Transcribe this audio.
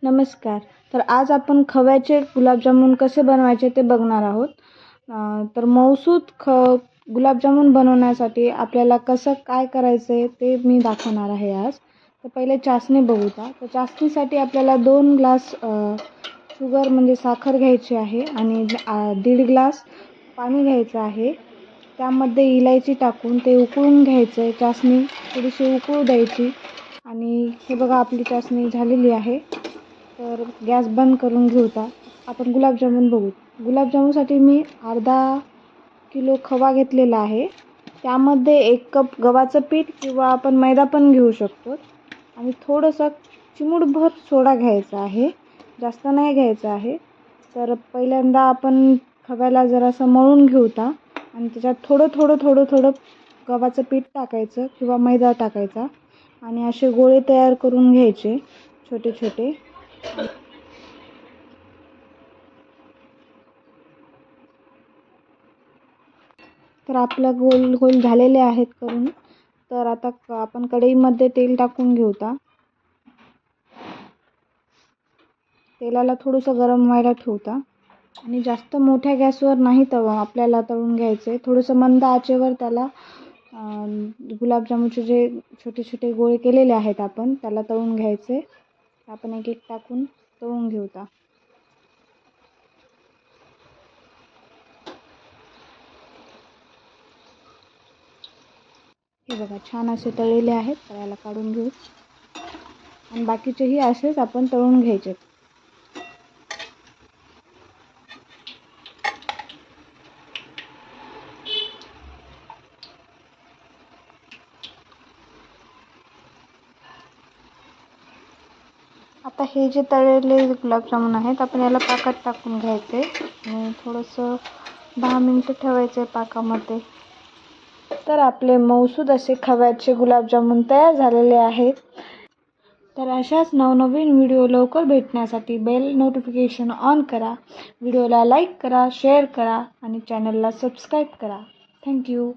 नमस्कार. तर आज आपण खव्याचे गुलाबजामुन कसे बनवायचे ते बघणार आहोत. तर मऊसूत गुलाबजामुन बनवण्यासाठी आपल्याला कसं काय करायचं आहे ते मी दाखवणार आहे आज. तर पहिले चासणी बघूया. तर चासणीसाठी आपल्याला 2 ग्लास शुगर म्हणजे साखर घ्यायची आहे आणि 1.5 ग्लास पाणी घ्यायचं आहे. त्यामध्ये इलायची टाकून ते उकळून घ्यायचं आहे. चासणी थोडीशी उकळू द्यायची आणि हे बघा आपली चासणी झालेली आहे. तर गॅस बंद करून घेऊया. आपण गुलाबजामुन बघू. गुलाबजामुनसाठी मी अर्धा किलो खवा घेतलेला आहे. त्यामध्ये 1 कप गव्हाचं पीठ किंवा आपण मैदा पण घेऊ शकतो आणि थोडंसं चिमूटभर सोडा घ्यायचा आहे, जास्त नाही घ्यायचा आहे. तर पहिल्यांदा आपण खव्याला जरासं मळून घेऊया आणि त्याच्यात थोडं गव्हाचं पीठ टाकायचं किंवा मैदा टाकायचा आणि असे गोळे तयार करून घ्यायचे छोटे छोटे. तर आपलं गोल गोल झालेले आहेत करून. तर आता आपण कढईमध्ये तेल टाकून घेऊया. तेलाला थोडंसं गरम व्हायला ठेवता आणि जास्त मोठ्या गॅसवर नाही आपल्याला तळून घ्यायचे. थोडंसं मंद आचेवर त्याला गुलाबजामुनचे जे छोटे छोटे गोळे केलेले आहेत आपण त्याला तळून घ्यायचे. आपण एक एक टाकून तळून घेऊया. हे बघा छान असे तळलेले आहेत. तर याला काढून घेऊ आणि बाकीचेही असेच आपण तळून घ्यायचे. आता हे जे तळलेले गुलाबजामुन आहेत आपण याला पाकात टाकून घ्यायचे आणि थोडंसं 10 मिनिटं ठेवायचे पाकामध्ये. तर आपले मऊसूद असे खव्याचे गुलाबजामुन तयार झालेले आहेत. तर अशाच नवनवीन व्हिडिओ लवकर भेटण्यासाठी बेल नोटिफिकेशन ऑन करा. व्हिडिओला लाईक करा, शेअर करा आणि चॅनलला सबस्क्राईब करा. थँक्यू.